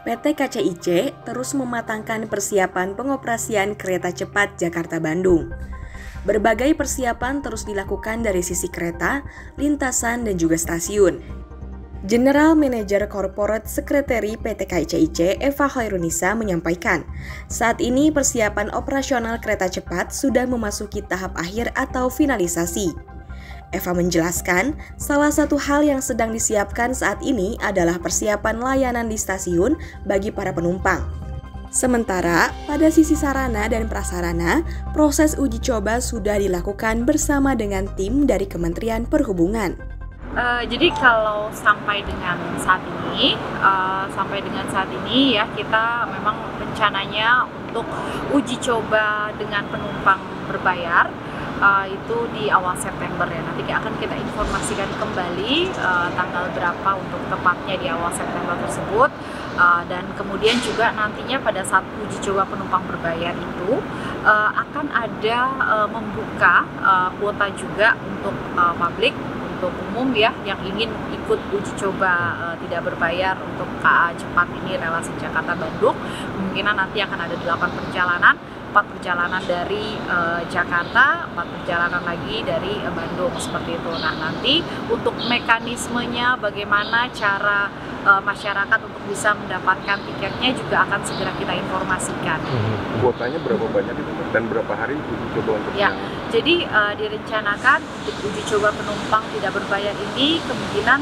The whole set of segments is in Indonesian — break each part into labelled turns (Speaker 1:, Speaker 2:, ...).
Speaker 1: PT KCIC terus mematangkan persiapan pengoperasian kereta cepat Jakarta-Bandung. Berbagai persiapan terus dilakukan dari sisi kereta, lintasan, dan juga stasiun. General Manager Corporate Secretary PT KCIC Eva Khairunisa menyampaikan, saat ini persiapan operasional kereta cepat sudah memasuki tahap akhir atau finalisasi. Eva menjelaskan, salah satu hal yang sedang disiapkan saat ini adalah persiapan layanan di stasiun bagi para penumpang. Sementara, pada sisi sarana dan prasarana, proses uji coba sudah dilakukan bersama dengan tim dari Kementerian Perhubungan.
Speaker 2: Jadi kalau sampai dengan saat ini ya kita memang rencananya untuk uji coba dengan penumpang berbayar itu di awal September ya. Nanti akan kita informasikan kembali tanggal berapa untuk tepatnya di awal September tersebut. Dan kemudian juga nantinya pada saat uji coba penumpang berbayar itu akan ada membuka kuota juga untuk publik, untuk umum ya yang ingin ikut uji coba tidak berbayar untuk KA cepat ini relasi Jakarta-Bandung. Kemungkinan nanti akan ada 8 perjalanan, 4 perjalanan dari Jakarta, 4 perjalanan lagi dari Bandung, seperti itu. Nah, nanti untuk mekanismenya bagaimana cara masyarakat untuk bisa mendapatkan tiketnya juga akan segera kita informasikan.
Speaker 3: Kuotanya berapa banyak itu dan berapa hari uji coba untuk
Speaker 2: ya, jadi direncanakan untuk uji coba penumpang tidak berbayar ini kemungkinan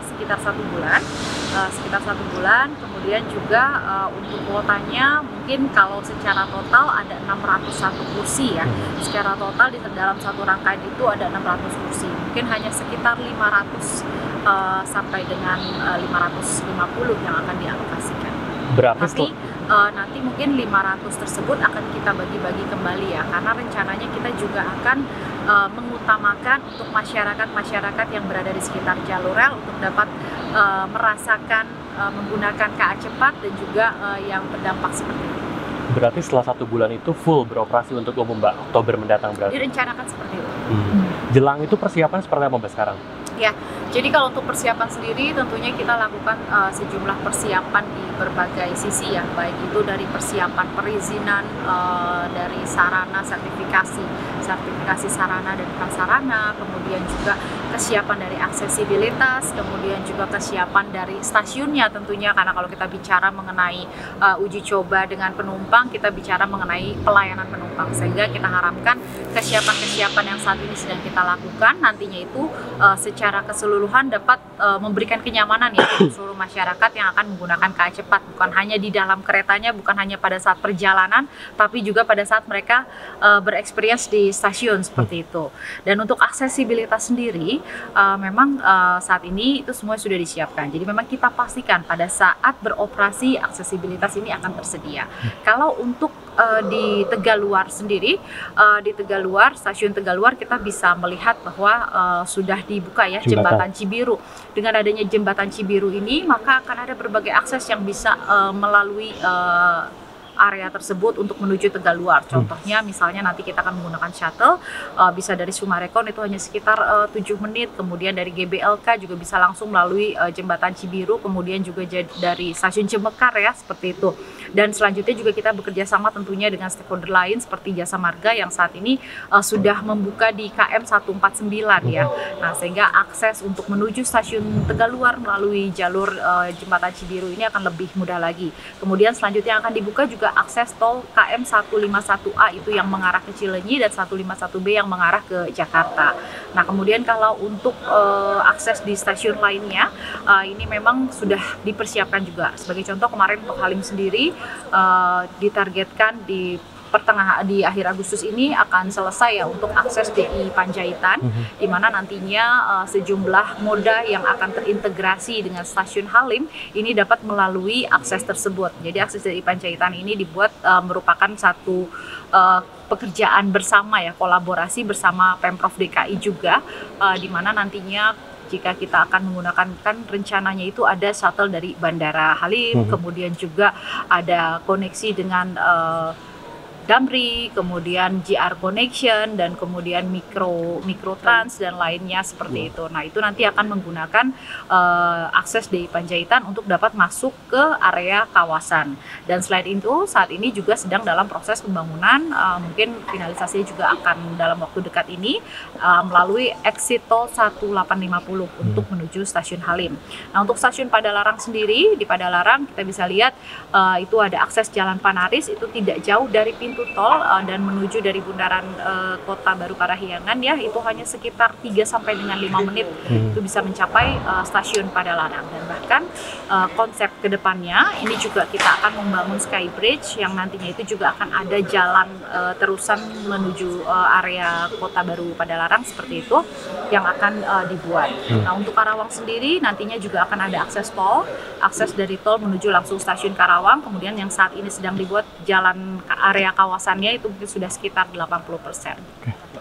Speaker 2: sekitar 1 bulan. Kemudian juga untuk kuotanya mungkin kalau secara total ada 601 kursi ya. Secara total di dalam satu rangkaian itu ada 600 kursi. Mungkin hanya sekitar 500 sampai dengan 550 yang akan dialokasikan. Tapi nanti mungkin 500 tersebut akan kita bagi-bagi kembali ya, karena rencananya kita juga akan mengutamakan untuk masyarakat yang berada di sekitar jalur rel untuk dapat merasakan menggunakan KA cepat dan juga yang terdampak seperti itu.
Speaker 4: Berarti setelah 1 bulan itu full beroperasi untuk umum, Mbak, Oktober mendatang berarti?
Speaker 2: Direncanakan seperti itu.
Speaker 4: Jelang itu persiapan seperti apa, Mbak, sekarang?
Speaker 2: Ya, jadi kalau untuk persiapan sendiri tentunya kita lakukan sejumlah persiapan di berbagai sisi ya, baik itu dari persiapan perizinan, dari sarana sertifikasi sarana dan prasarana, kemudian juga kesiapan dari aksesibilitas, kemudian juga kesiapan dari stasiunnya tentunya, karena kalau kita bicara mengenai uji coba dengan penumpang, kita bicara mengenai pelayanan penumpang, sehingga kita harapkan kesiapan-kesiapan yang saat ini sedang kita lakukan nantinya itu secara keseluruhan dapat memberikan kenyamanan ya untuk seluruh masyarakat yang akan menggunakan KA cepat, bukan hanya di dalam keretanya, bukan hanya pada saat perjalanan, tapi juga pada saat mereka bereksperience di stasiun seperti itu. Dan untuk aksesibilitas sendiri memang saat ini itu semua sudah disiapkan. Jadi memang kita pastikan pada saat beroperasi aksesibilitas ini akan tersedia. Kalau untuk di Tegaluar sendiri, di Tegaluar, stasiun Tegaluar kita bisa melihat bahwa sudah dibuka ya jembatan Cibiru. Dengan adanya jembatan Cibiru ini, maka akan ada berbagai akses yang bisa melalui area tersebut untuk menuju Tegaluar. Contohnya misalnya nanti kita akan menggunakan shuttle, bisa dari Sumarekon itu hanya sekitar 7 menit, kemudian dari GBLK juga bisa langsung melalui jembatan Cibiru, kemudian juga dari stasiun Cemekar ya, seperti itu. Dan selanjutnya juga kita bekerja sama tentunya dengan stakeholder lain seperti Jasa Marga yang saat ini sudah membuka di KM 149 ya. Nah, sehingga akses untuk menuju stasiun Tegaluar melalui jalur jembatan Cibiru ini akan lebih mudah lagi. Kemudian selanjutnya akan dibuka juga akses tol KM 151A itu yang mengarah ke Cileunyi dan 151B yang mengarah ke Jakarta. Nah, kemudian kalau untuk akses di stasiun lainnya, ini memang sudah dipersiapkan juga. Sebagai contoh kemarin untuk Halim sendiri ditargetkan di akhir Agustus ini akan selesai ya untuk akses DI Panjaitan, di mana nantinya sejumlah moda yang akan terintegrasi dengan stasiun Halim ini dapat melalui akses tersebut. Jadi akses DI Panjaitan ini dibuat merupakan satu pekerjaan bersama ya, kolaborasi bersama Pemprov DKI juga, di mana nantinya jika kita akan menggunakan, kan rencananya itu ada shuttle dari Bandara Halim, kemudian juga ada koneksi dengan Damri, kemudian JR Connection, dan kemudian Mikrotrans dan lainnya seperti itu. Nah, itu nanti akan menggunakan akses DI Panjaitan untuk dapat masuk ke area kawasan. Dan selain itu, saat ini juga sedang dalam proses pembangunan, mungkin finalisasinya juga akan dalam waktu dekat ini melalui exit tol 1850 untuk menuju stasiun Halim. Nah, untuk stasiun Padalarang sendiri, di Padalarang kita bisa lihat itu ada akses Jalan Panaris, itu tidak jauh dari pintu tol dan menuju dari bundaran Kota Baru Parahyangan ya, itu hanya sekitar 3 sampai dengan 5 menit itu bisa mencapai stasiun Padalarang. Dan bahkan konsep kedepannya ini juga kita akan membangun Skybridge yang nantinya itu juga akan ada jalan terusan menuju area Kota Baru Padalarang seperti itu yang akan dibuat. Nah, untuk Karawang sendiri nantinya juga akan ada akses tol, akses dari tol menuju langsung stasiun Karawang, kemudian yang saat ini sedang dibuat jalan area kawasannya itu mungkin sudah sekitar 80%.